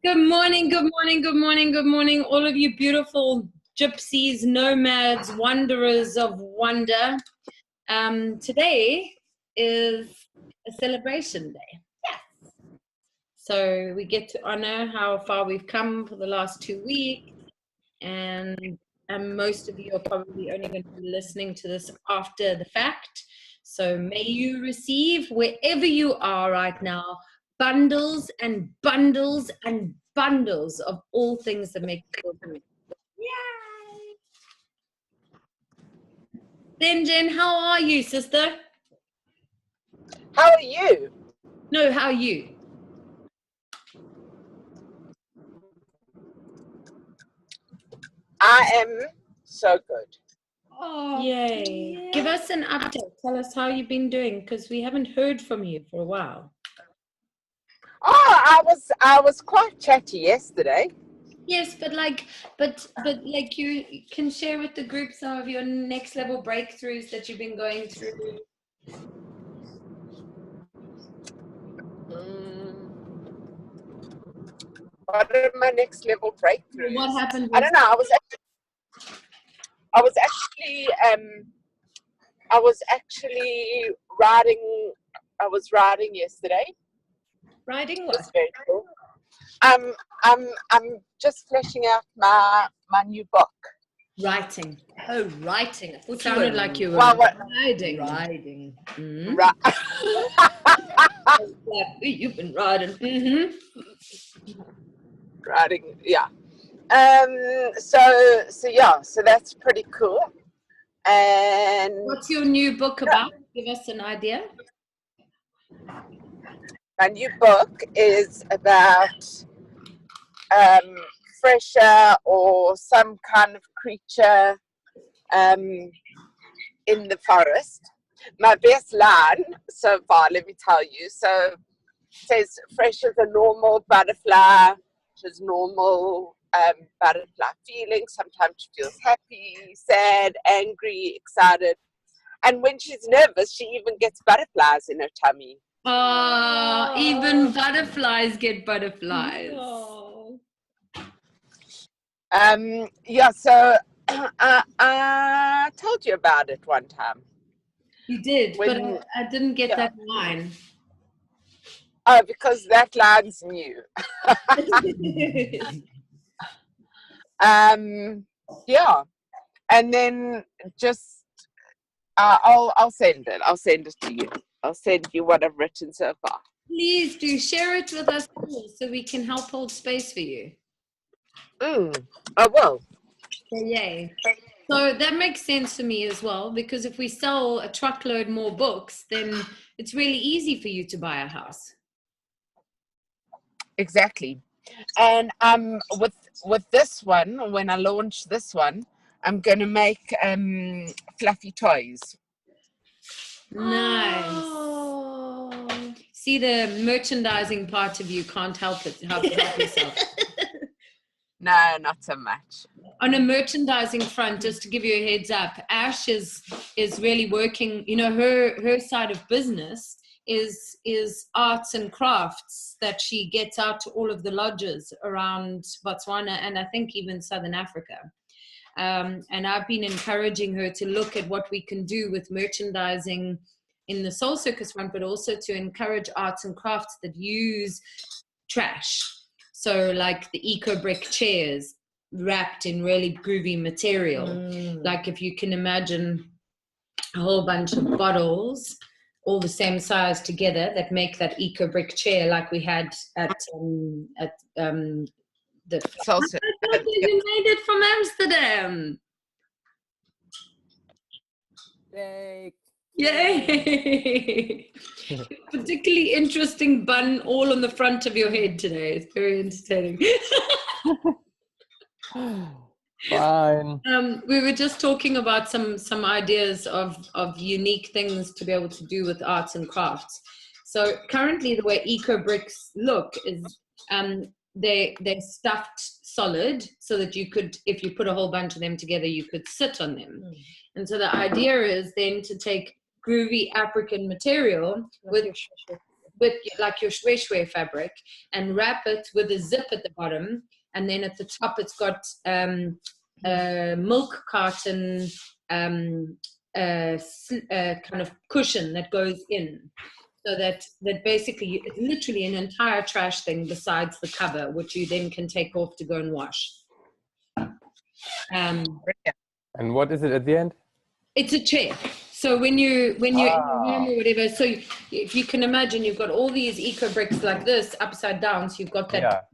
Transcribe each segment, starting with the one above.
Good morning, good morning, good morning, good morning, all of you beautiful gypsies, nomads, wanderers of wonder. Today is a celebration day. Yes. So we get to honor how far we've come for the last 2 weeks, and most of you are probably only going to be listening to this after the fact. So may you receive, wherever you are right now, bundles and bundles and bundles of all things that make you feel good. Yay! Then Jen, how are you, sister? How are you? No, how are you? I am so good. Oh, yay. Yeah. Give us an update. Tell us how you've been doing, because we haven't heard from you for a while. Oh, I was quite chatty yesterday. Yes, but like you can share with the group some of your next level breakthroughs that you've been going through. What are my next level breakthroughs? What happened? I don't know. I was actually riding. I was riding yesterday. Riding what? It was very cool. I'm just fleshing out my new book. Writing. Oh, writing. I thought It sounded like you were riding. Riding. Mm-hmm. You've been riding. Mm-hmm. Riding, yeah. So that's pretty cool. And what's your new book about? Give us an idea. My new book is about Fresher or some kind of creature in the forest. My best line so far, let me tell you, so it says Fresher's a normal butterfly. She's normal butterfly feeling. Sometimes she feels happy, sad, angry, excited. And when she's nervous, she even gets butterflies in her tummy. Oh, even butterflies get butterflies. Oh. Yeah, so I told you about it one time. You did, but I didn't get that line. Oh, because that line's new. Yeah, and then just I'll send it. I'll send it to you. I'll send you what I've written so far. Please do share it with us so we can help hold space for you. I will. Yay. So that makes sense for me as well, because if we sell a truckload more books, then it's really easy for you to buy a house. Exactly. And with this one, when I launch this one, I'm gonna make fluffy toys. Nice. Oh. See, the merchandising part of you can't help yourself. No, not so much. On a merchandising front, just to give you a heads up, Ash is really working, you know, her side of business is arts and crafts that she gets out to all of the lodges around Botswana and I think even Southern Africa. And I've been encouraging her to look at what we can do with merchandising in the Soul Circus front, but also to encourage arts and crafts that use trash. So like the eco brick chairs wrapped in really groovy material. Like if you can imagine a whole bunch of bottles, all the same size together, that make that eco brick chair like we had at the Soul Circus. I thought you made it from Amsterdam. Yay! Particularly interesting bun all on the front of your head today. It's very entertaining. Fine. We were just talking about some ideas of unique things to be able to do with arts and crafts. So currently the way eco bricks look is they're stuffed solid so that you could, if you put a whole bunch of them together, you could sit on them. And so the idea is then to take groovy African material with with like your shwe fabric and wrap it with a zip at the bottom, and then at the top it's got a milk carton kind of cushion that goes in, so that basically it's literally an entire trash thing besides the cover, which you then can take off to go and wash. And what is it at the end? It's a chair. So when you're in your home or whatever, so if you can imagine, you've got all these eco bricks like this upside down, so you've got that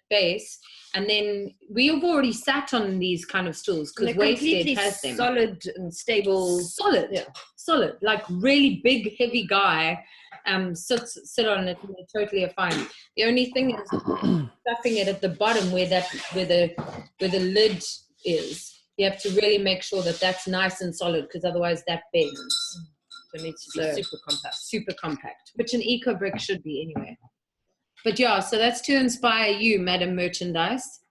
base, and then we've already sat on these kind of stools because Wasted has them. Solid and stable. Solid, like really big, heavy guy sit on it, and they're totally fine. The only thing is stuffing it at the bottom where the lid is. You have to really make sure that that's nice and solid, because otherwise that bends. So it needs to be super compact, which an eco brick should be anyway. But yeah, so that's to inspire you, Madam Merchandise.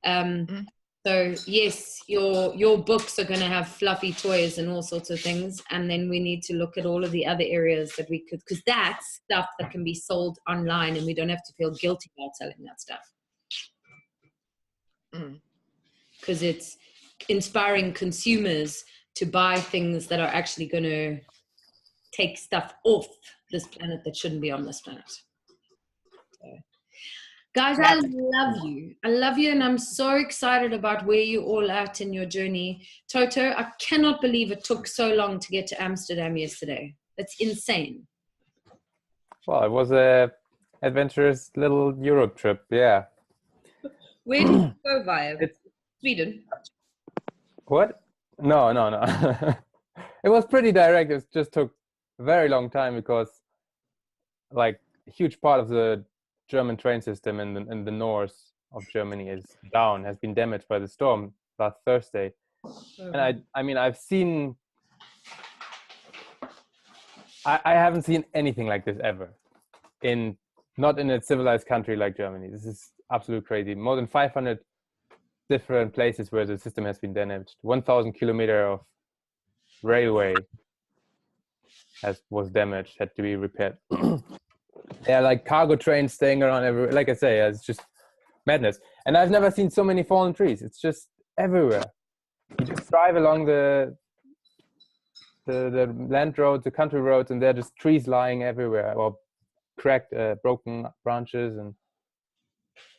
So yes, your books are going to have fluffy toys and all sorts of things, and then we need to look at all of the other areas that we could, because that's stuff that can be sold online, and we don't have to feel guilty about selling that stuff. Because it's inspiring consumers to buy things that are actually going to take stuff off this planet that shouldn't be on this planet. So, guys, I love you, and I'm so excited about where you're all at in your journey. Toto, I cannot believe it took so long to get to Amsterdam yesterday. That's insane. Well, it was a adventurous little Europe trip, yeah. Where did you go via? Sweden? What? No. It was pretty direct. It just took a very long time because, like, a huge part of the German train system in the north of Germany has been damaged by the storm last Thursday. And I mean, I haven't seen anything like this ever, not in a civilized country like Germany. This is absolute crazy. More than 500 different places where the system has been damaged. 1,000 kilometers of railway was damaged, had to be repaired. Yeah, like cargo trains staying around everywhere. Like I say, it's just madness. And I've never seen so many fallen trees. It's just everywhere. You just drive along the land roads, the country roads, and there are just trees lying everywhere, or cracked, broken branches, and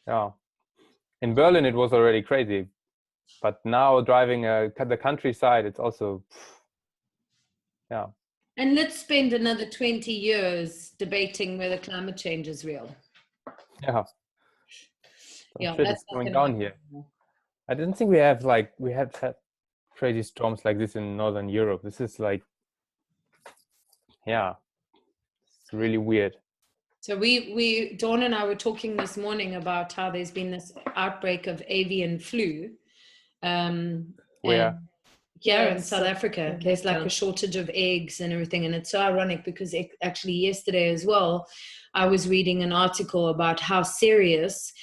yeah. In Berlin, it was already crazy, but now driving the countryside, it's also, yeah. And let's spend another 20 years debating whether climate change is real. Yeah. That's going down here. I didn't think we have had crazy storms like this in Northern Europe. This is like, yeah, it's really weird. So Dawn and I were talking this morning about how there's been this outbreak of avian flu. Where? Here in South Africa, there's like a shortage of eggs and everything. And it's so ironic because actually yesterday as well, I was reading an article about how serious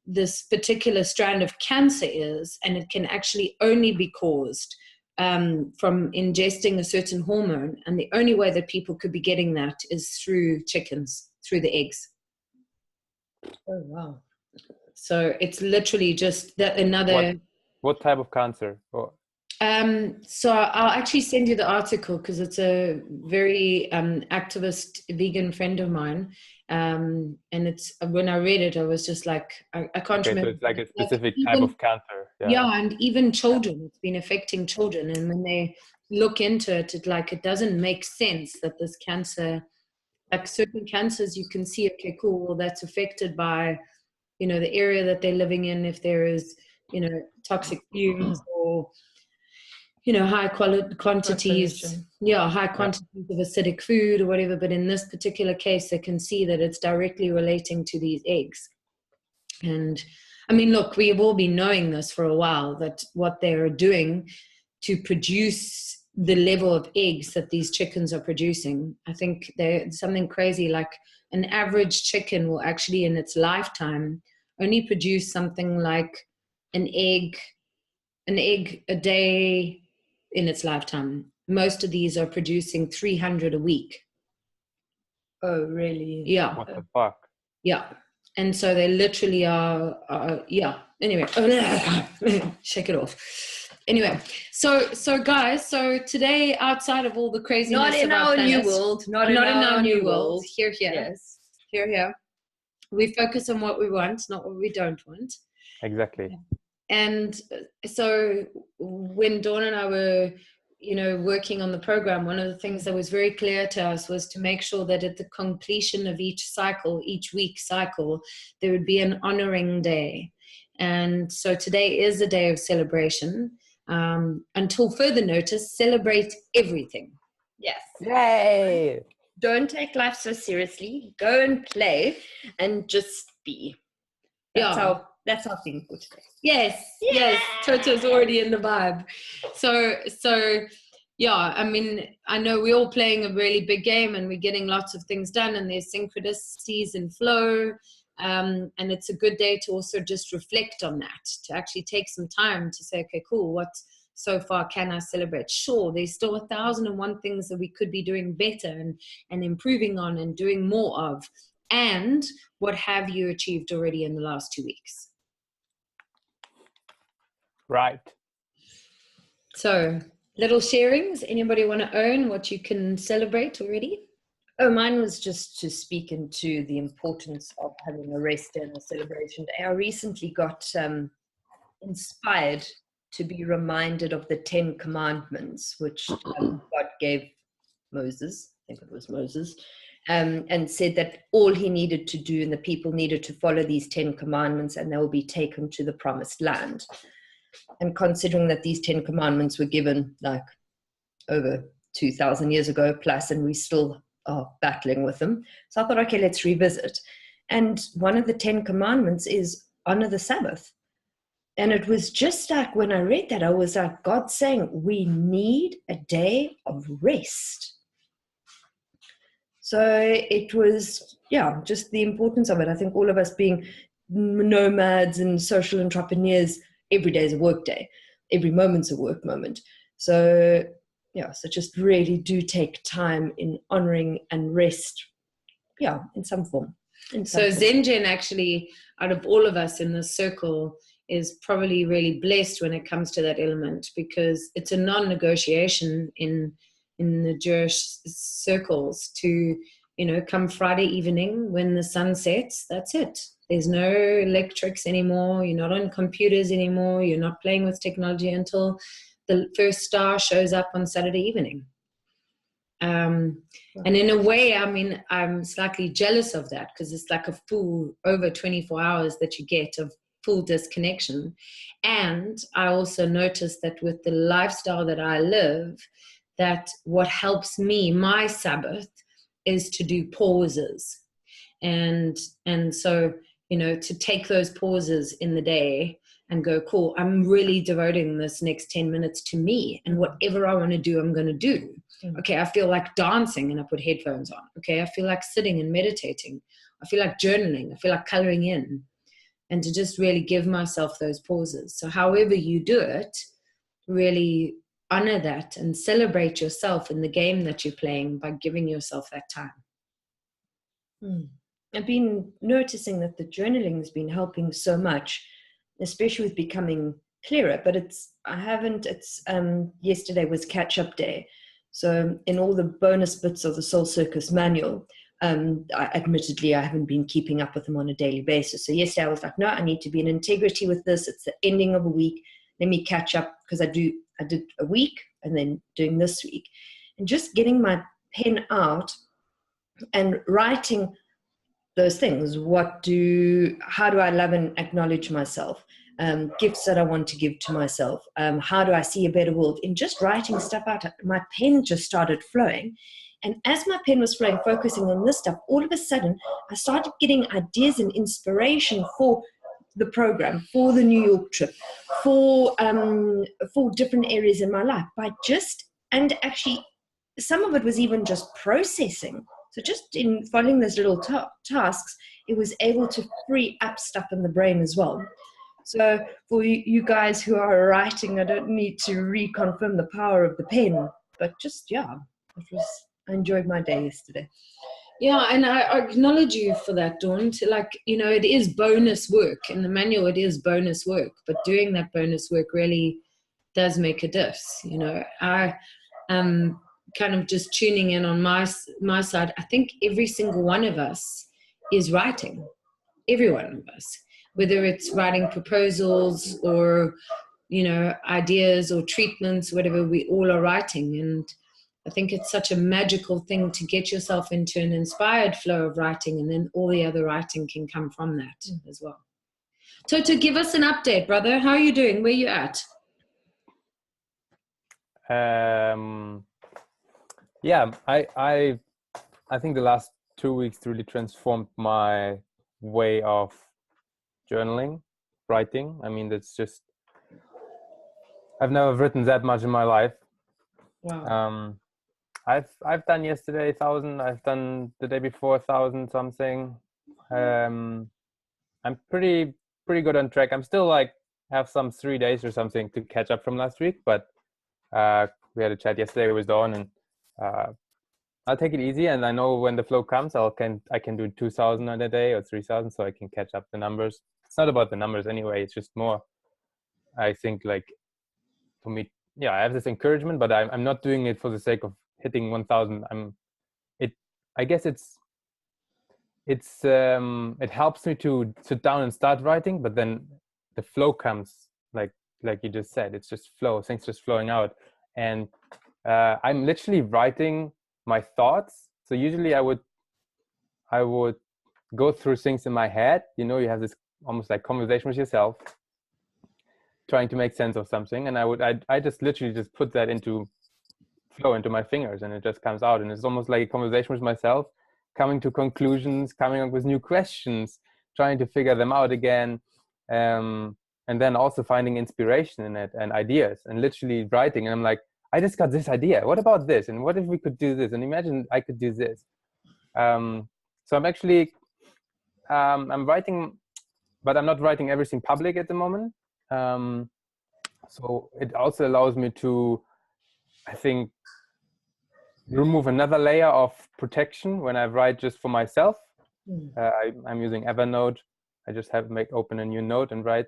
this particular strand of cancer is. And it can actually only be caused from ingesting a certain hormone, and the only way that people could be getting that is through chickens, through the eggs. Oh wow! So it's literally just that another. What type of cancer? So I'll actually send you the article because it's a very activist vegan friend of mine, and it's when I read it, I was just like, I can't remember. So it's like a specific type of cancer. Yeah, and even children, it's been affecting children, and when they look into it, it doesn't make sense that this cancer, like certain cancers, you can see, okay, cool, well, that's affected by, the area that they're living in, if there is, toxic fumes or high quantities, high quantities of acidic food or whatever. But in this particular case, they can see that it's directly relating to these eggs. And I mean, look, we have all been knowing this for a while, that what they're doing to produce the level of eggs that these chickens are producing. I think there's something crazy, like an average chicken will actually in its lifetime only produce something like an egg a day in its lifetime. Most of these are producing 300 a week. Oh, really? Yeah. What the fuck? Yeah. And so they literally are yeah. Anyway, shake it off. Anyway, so guys, so today, outside of all the craziness Not in of our our planet, new world. Not in in our new world, world. here, Yes. here, we focus on what we want, not what we don't want. Exactly. And so when Dawn and I were, working on the program, one of the things that was very clear to us was to make sure that at the completion of each week cycle, there would be an honoring day. And so today is a day of celebration. Until further notice, celebrate everything. Yes. Yay! Don't take life so seriously. Go and play and just be. That's our thing for today. Yes, Toto's already in the vibe. So yeah, I mean, I know we're all playing a really big game and we're getting lots of things done and there's synchronicities and flow. And it's a good day to also just reflect on that, to actually take some time to say, okay, cool, what so far can I celebrate? Sure, there's still 1,001 things that we could be doing better and improving on and doing more of. And what have you achieved already in the last 2 weeks? Right. So, little sharings. Anybody want to own what you can celebrate already? Oh, mine was just to speak into the importance of having a rest and a celebration day. I recently got inspired to be reminded of the 10 Commandments, which God gave Moses. I think it was Moses. And said that all he needed to do and the people needed to follow these 10 commandments and they will be taken to the promised land. And considering that these 10 commandments were given like over 2,000 years ago plus, and we still are battling with them. So I thought, okay, let's revisit. And one of the 10 commandments is honor the Sabbath. And it was just like when I read that, I was like, God saying we need a day of rest. So it was, just the importance of it. I think all of us being nomads and social entrepreneurs, every day is a work day. Every moment's a work moment. So, so just really do take time in honoring and rest, in some form. So Zenjen actually, out of all of us in this circle, is probably really blessed when it comes to that element because it's a non-negotiation in the Jewish circles to, come Friday evening when the sun sets, that's it. There's no electrics anymore. You're not on computers anymore. You're not playing with technology until the first star shows up on Saturday evening. And in a way, I mean, I'm slightly jealous of that because it's like a full over 24 hours that you get of full disconnection. And I also noticed that with the lifestyle that I live, that what helps me, my Sabbath, is to do pauses. And so, to take those pauses in the day and go, cool, I'm really devoting this next 10 minutes to me and whatever I want to do, I'm going to do. Okay, I feel like dancing and I put headphones on. Okay, I feel like sitting and meditating. I feel like journaling. I feel like coloring in. And to just really give myself those pauses. So however you do it, really honor that and celebrate yourself in the game that you're playing by giving yourself that time. I've been noticing that the journaling has been helping so much, especially with becoming clearer, but yesterday was catch-up day. So in all the bonus bits of the Soul Circus manual, admittedly, I haven't been keeping up with them on a daily basis. So yesterday I was like, no, I need to be in integrity with this. It's the ending of a week. Let me catch up because I did a week and then doing this week. And just getting my pen out and writing those things. How do I love and acknowledge myself? Gifts that I want to give to myself. How do I see a better world? In just writing stuff out, my pen just started flowing. And as my pen was flowing, focusing on this stuff, all of a sudden, I started getting ideas and inspiration for the program, for the New York trip, for different areas in my life. And actually, some of it was even just processing. So just in following those little tasks, it was able to free up stuff in the brain as well. So for you guys who are writing, I don't need to reconfirm the power of the pen, but just, I enjoyed my day yesterday. Yeah, and I acknowledge you for that, Dawn. Like, you know, it is bonus work. In the manual, it is bonus work. But doing that bonus work really does make a difference. You know, I am kind of just tuning in on my side. I think every single one of us is writing. Every one of us. Whether it's writing proposals or, you know, ideas or treatments, whatever, we all are writing. And I think it's such a magical thing to get yourself into an inspired flow of writing, and then all the other writing can come from that as well. Toto, give us an update, brother. How are you doing? Where are you at? Yeah, I think the last 2 weeks really transformed my way of journaling, writing. I mean, that's just, I've never written that much in my life. Wow. I've done yesterday 1,000. I've done the day before 1,000 something. I'm pretty good on track. I'm still like have some 3 days or something to catch up from last week, but we had a chat yesterday with Dawn, and I'll take it easy. And I know when the flow comes, I can do 2,000 on a day or 3,000, so I can catch up the numbers. It's not about the numbers anyway. It's just more, I think, like, for me, yeah, I have this encouragement, but I'm not doing it for the sake of hitting 1,000. I guess it helps me to sit down and start writing, but then the flow comes, like you just said. It's just flow, things just flowing out, and I'm literally writing my thoughts. So usually I would go through things in my head. You know, you have this almost like conversation with yourself, trying to make sense of something, and I just literally just put that into flow into my fingers, and it just comes out, and it's almost like a conversation with myself, coming to conclusions, coming up with new questions, trying to figure them out again, and then also finding inspiration in it and ideas, and literally writing. And I'm like, I just got this idea. What about this? And what if we could do this? And imagine I could do this. So I'm actually I'm writing, but I'm not writing everything public at the moment. So it also allows me to, I think, remove another layer of protection when I write just for myself. I'm using Evernote. I just open a new note and write.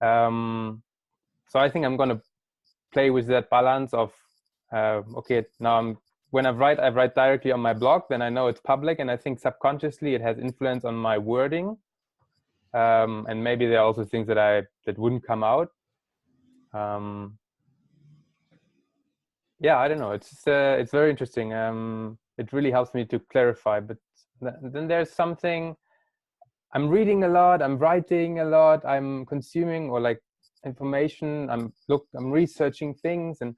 So I think I'm going to play with that balance of, okay, now when I write directly on my blog, then I know it's public, and I think subconsciously it has influence on my wording. And maybe there are also things that wouldn't come out. Yeah, I don't know. It's very interesting. It really helps me to clarify. But then there's something. I'm reading a lot. I'm writing a lot. I'm consuming or like information. I'm researching things, and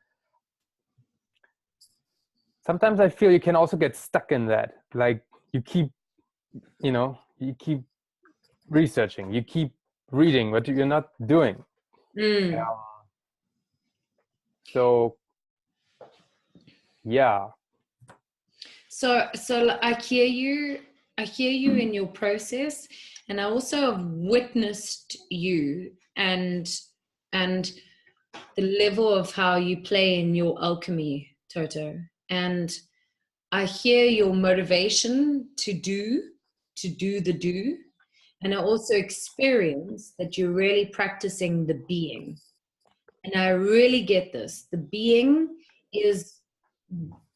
sometimes I feel you can also get stuck in that. Like you keep researching, you keep reading, but you're not doing. So yeah. So I hear you in your process, and I also have witnessed you and the level of how you play in your alchemy, Toto. And I hear your motivation to do the do. And I also experience that you're really practicing the being. And I really get this. The being is,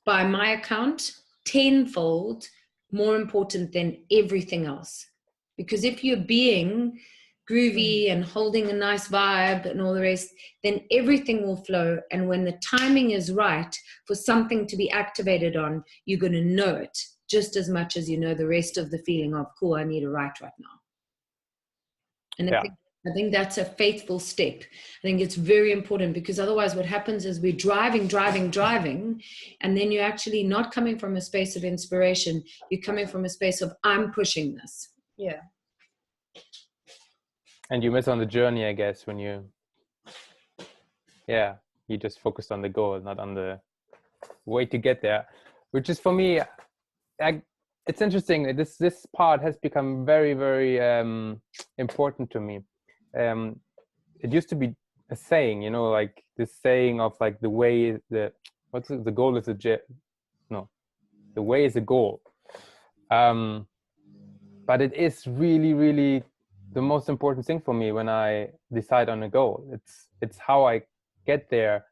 by my account, tenfold more important than everything else. Because if you're being groovy and holding a nice vibe and all the rest, then everything will flow. And when the timing is right for something to be activated on, you're going to know it just as much as you know the rest of the feeling of, cool, I need to write right now. And yeah. I think that's a faithful step. I think it's very important, because otherwise what happens is we're driving, and then you're actually not coming from a space of inspiration. You're coming from a space of, I'm pushing this. Yeah. And you miss on the journey, I guess, when you just focused on the goal, not on the way to get there, which is, for me, it's interesting. This part has become very, very important to me. It used to be a saying, you know, like this saying of like the way the goal is the way is the goal. But it is really, really the most important thing for me when I decide on a goal. It's how I get there.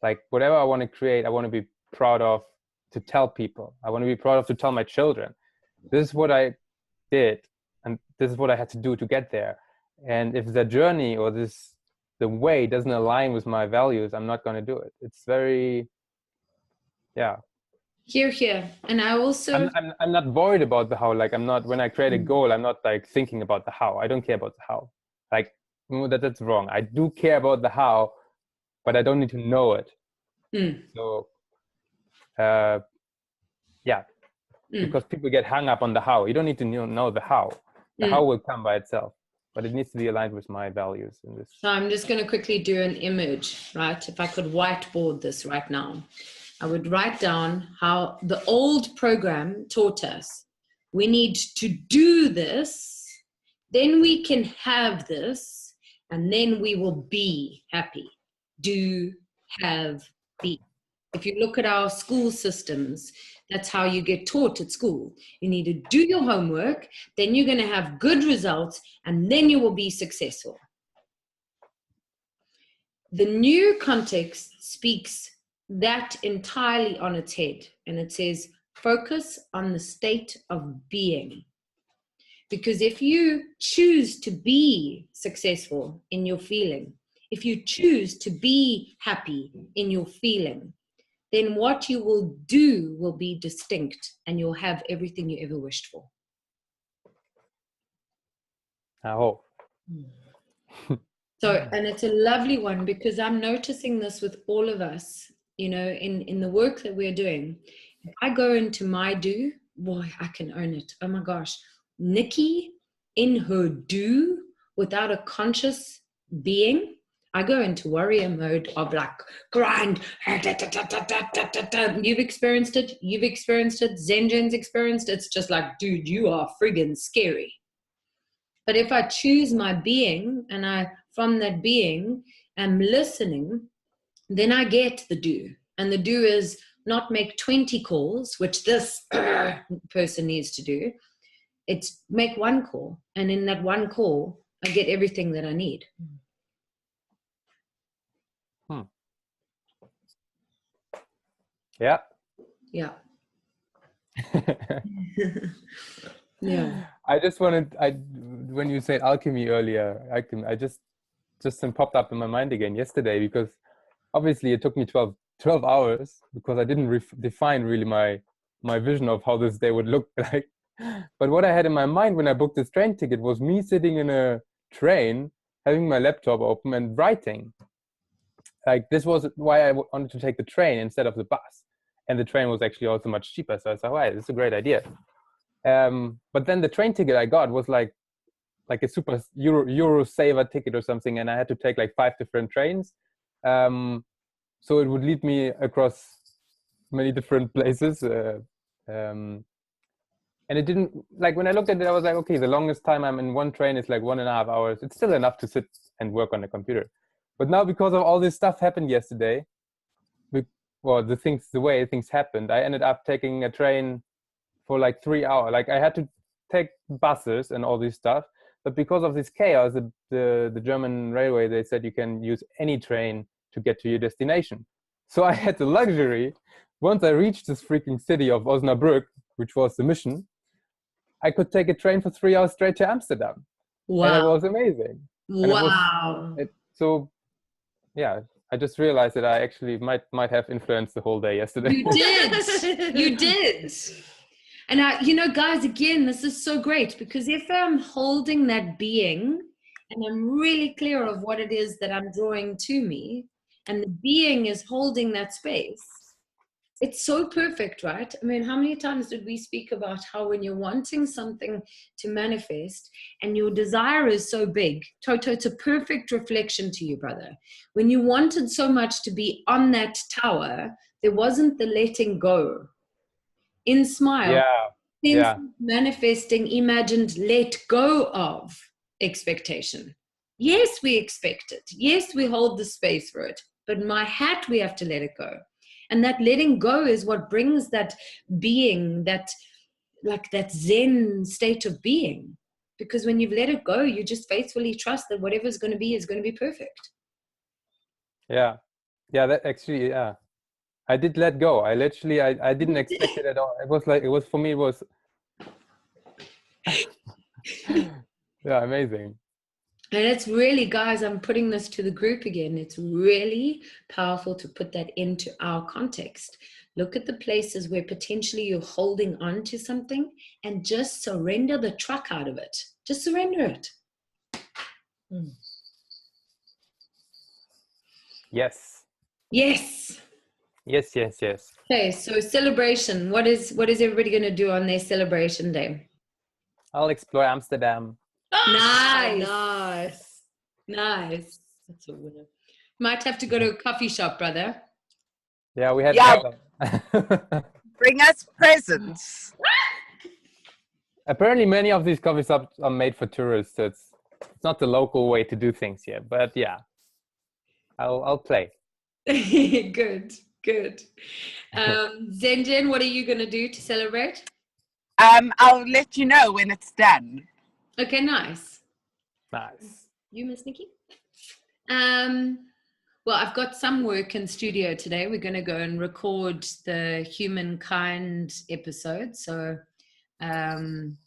Like whatever I want to create, I want to be proud of to tell people. I want to be proud of to tell my children. This is what I did, and this is what I had to do to get there. And if the journey or the way doesn't align with my values, I'm not going to do it. It's very, yeah. Here. And I also... I'm not worried about the how. Like I'm not, when I create a goal, I'm not like thinking about the how. I don't care about the how. Like that's wrong. I do care about the how, but I don't need to know it. So, yeah, because people get hung up on the how. You don't need to know the how. The how will come by itself, but it needs to be aligned with my values in this. So I'm just going to quickly do an image, right? If I could whiteboard this right now, I would write down how the old program taught us. We need to do this, then we can have this, and then we will be happy. Do, have, be. If you look at our school systems, that's how you get taught at school. You need to do your homework, then you're going to have good results, and then you will be successful. The new context speaks that entirely on its head, and it says, focus on the state of being. Because if you choose to be successful in your feeling, if you choose to be happy in your feeling, then what you will do will be distinct, and you'll have everything you ever wished for. I hope. So, and it's a lovely one, because I'm noticing this with all of us, you know, in the work that we're doing. If I go into my do, boy, I can own it. Oh my gosh. Nikki in her do without a conscious being, I go into warrior mode of like grind. You've experienced it. You've experienced it. Zenjen's experienced it. It's just like, dude, you are friggin' scary. But if I choose my being and I, from that being, am listening, then I get the do. And the do is not make 20 calls, which this person needs to do. It's make one call. And in that one call, I get everything that I need. Yeah. Yeah. Yeah. I just wanted, when you said alchemy earlier, I just popped up in my mind again yesterday, because obviously it took me 12 hours because I didn't define really my vision of how this day would look like. But what I had in my mind when I booked this train ticket was me sitting in a train, having my laptop open and writing. Like this was why I wanted to take the train instead of the bus. And the train was actually also much cheaper. So I thought, wow, this is a great idea. But then the train ticket I got was like a super Euro saver ticket or something. And I had to take like 5 different trains. So it would lead me across many different places. And it didn't, like when I looked at it, I was like, okay, the longest time I'm in one train is like 1.5 hours. It's still enough to sit and work on the computer. But now because of all this stuff happened yesterday, well, the way things happened, I ended up taking a train for like 3 hours. Like I had to take buses and all this stuff. But because of this chaos, the German railway, they said you can use any train to get to your destination. So I had the luxury, once I reached this freaking city of Osnabrück, which was the mission, I could take a train for 3 hours straight to Amsterdam. Wow. And it was amazing. Wow. So, yeah, I just realized that I actually might have influenced the whole day yesterday. You did. You did. And you know, guys, again, this is so great, because if I'm holding that being and I'm really clear of what it is that I'm drawing to me, and the being is holding that space, it's so perfect, right? I mean, how many times did we speak about how when you're wanting something to manifest and your desire is so big, Toto, it's a perfect reflection to you, brother. When you wanted so much to be on that tower, there wasn't the letting go. In Smile, manifesting imagined let go of expectation. Yes, we expect it. Yes, we hold the space for it. But my hat, we have to let it go. And that letting go is what brings that being, that like that Zen state of being. Because when you've let it go, you just faithfully trust that whatever's going to be perfect. Yeah. Yeah, that actually, yeah. I did let go. I literally, I didn't expect it at all. It was like, for me, it was, yeah, amazing. And it's really, guys, I'm putting this to the group again. It's really powerful to put that into our context. Look at the places where potentially you're holding on to something and just surrender the truck out of it. Just surrender it. Yes. Yes. Yes, yes, yes. Okay, so celebration. What is everybody going to do on their celebration day? I'll explore Amsterdam. Nice. Nice. That's a winner. Might have to go to a coffee shop, brother. Yeah, we had. Bring us presents. Apparently, many of these coffee shops are made for tourists. So it's not the local way to do things here. But yeah, I'll play. Good. Zen, what are you going to do to celebrate? I'll let you know when it's done. Okay, nice. You, Miss Nikki? Well, I've got some work in studio today. We're going to go and record the humankind episode. So when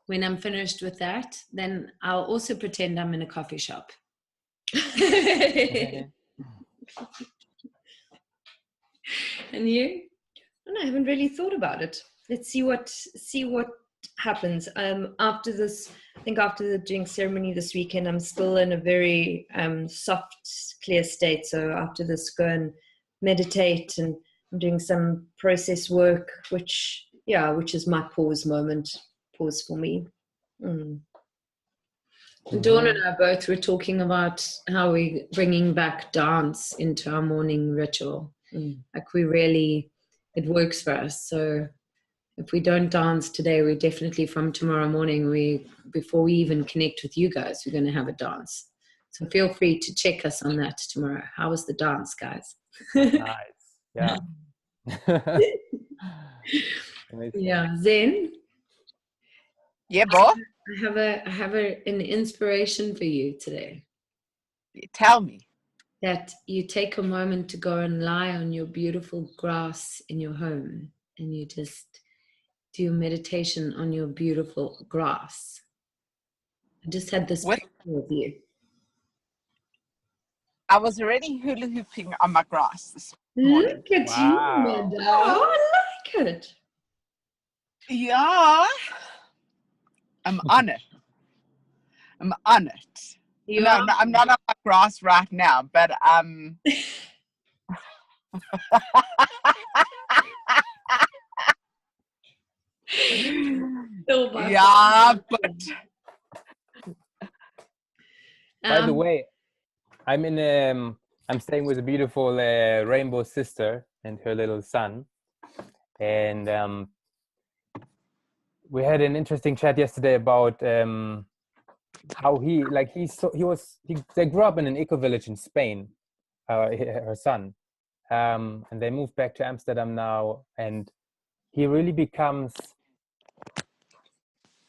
I'm finished with that, then I'll also pretend I'm in a coffee shop. And you? I haven't really thought about it. Let's see what happens. After this, I think after the doing ceremony this weekend, I'm still in a very soft, clear state. So after this, go and meditate, and I'm doing some process work, which is my pause for me. Dawn and I both were talking about how we're bringing back dance into our morning ritual. Like it works for us. So if we don't dance today, we definitely from tomorrow morning, before we even connect with you guys, we're going to have a dance. So feel free to check us on that tomorrow. How was the dance, guys? Nice. Yeah. Yeah. Zen? Yeah, boy. I have an inspiration for you today. Tell me. That you take a moment to go and lie on your beautiful grass in your home, and you just do meditation on your beautiful grass. I just had this picture with you. I was already hula hooping on my grass this morning. Look at you, madam. Oh, I like it. Yeah. I'm on it. No, I'm not on my grass right now, but yeah, but by the way, I'm staying with a beautiful rainbow sister and her little son, and we had an interesting chat yesterday about how they grew up in an eco village in Spain, her son, and they moved back to Amsterdam now, and he really becomes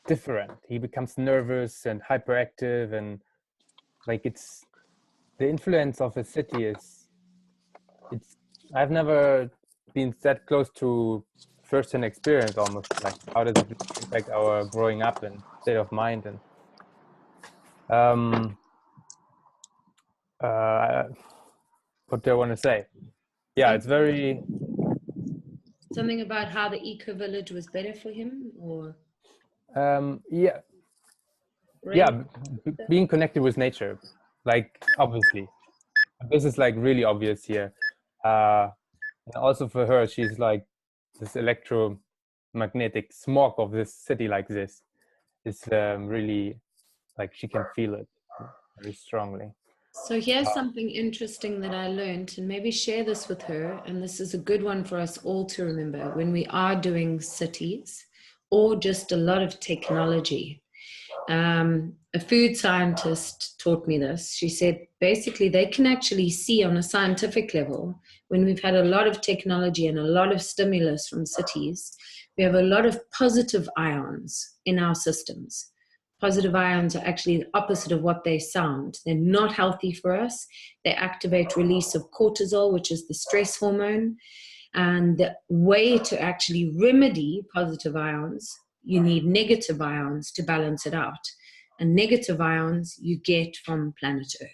different. He becomes nervous and hyperactive, and like it's the influence of a city I've never been that close to first-hand experience, almost. Like, how does it impact our growing up and state of mind? And what do I want to say? Yeah, it's very something about how the eco village was better for him, or being connected with nature, like, obviously this is like really obvious here, and also for her, she's like this electromagnetic smog of this city like this is really, like, she can feel it very strongly. So here's something interesting that I learned, and maybe share this with her, and this is a good one for us all to remember when we are doing cities or just a lot of technology. a food scientist taught me this. She said basically they can actually see on a scientific level, when we've had a lot of technology and a lot of stimulus from cities, we have a lot of positive ions in our systems. Positive ions are actually the opposite of what they sound. They're not healthy for us. They activate release of cortisol, which is the stress hormone. And the way to actually remedy positive ions, you need negative ions to balance it out. And negative ions you get from planet Earth.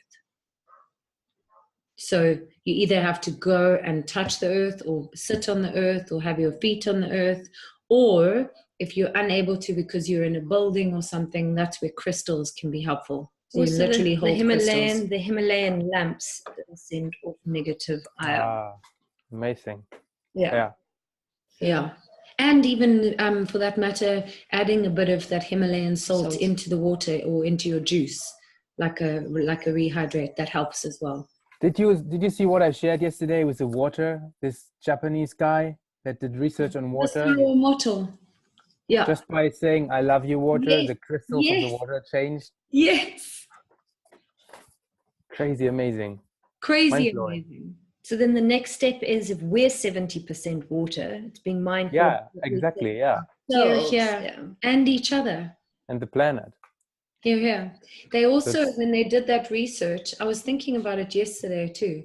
So you either have to go and touch the earth or sit on the earth or have your feet on the earth, or if you're unable to because you're in a building or something, that's where crystals can be helpful. So you literally hold crystals. The Himalayan lamps that send off negative ion. Amazing. Yeah. And even for that matter, adding a bit of that Himalayan salt into the water or into your juice, like a rehydrate, that helps as well. Did you see what I shared yesterday with the water? This Japanese guy that did research on water. Yeah. Just by saying "I love you, water," the crystals of the water changed. Yes. Crazy amazing. Crazy amazing. So then the next step is, if we're 70% water, it's being mindful. Yeah, exactly. Yeah. Here. And each other. And the planet. Here. They also, when they did that research, I was thinking about it yesterday too.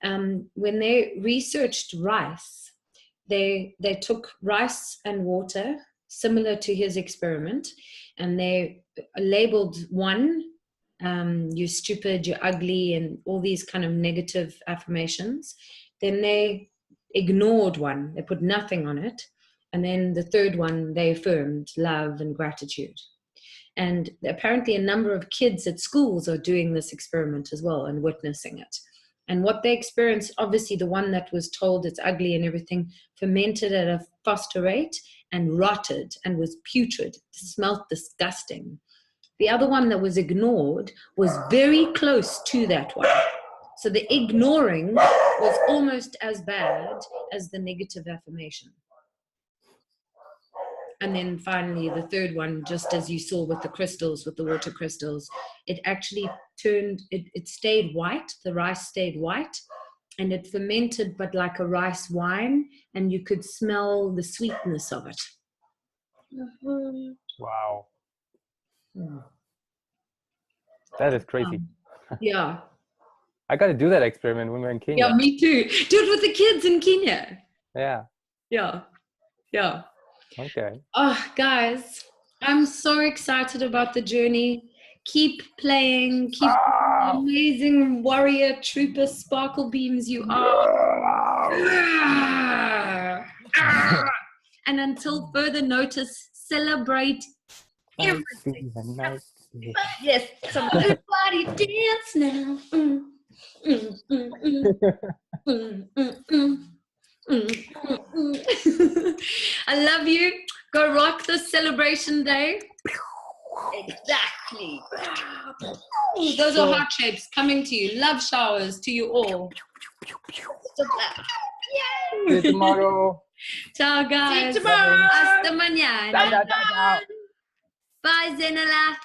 When they researched rice, they took rice and water, similar to his experiment, and they labeled one, you're stupid, you're ugly, and all these kind of negative affirmations. Then they ignored one, they put nothing on it. And then the third one, they affirmed love and gratitude. And apparently a number of kids at schools are doing this experiment as well and witnessing it. And what they experienced, obviously the one that was told it's ugly and everything, fermented at a faster rate and rotted and was putrid, smelled disgusting. The other one that was ignored was very close to that one. So the ignoring was almost as bad as the negative affirmation. And then finally, the third one, just as you saw with the crystals, with the water crystals, it actually turned, it stayed white, the rice stayed white, and it fermented, but like a rice wine, and you could smell the sweetness of it. Wow. That is crazy. Yeah. I got to do that experiment when we're in Kenya. Yeah, me too. Do it with the kids in Kenya. Yeah. Yeah. Okay. Oh, guys, I'm so excited about the journey. Keep playing. Keep the amazing warrior trooper sparkle beams you are. And until further notice, celebrate everything. Yes. Everybody dance now. I love you. Go rock this celebration day. Exactly. Those are heart shapes coming to you. Love showers to you all. See you tomorrow. Ciao, guys. See you tomorrow. Hasta mañana. Ciao. Bye, Zenala.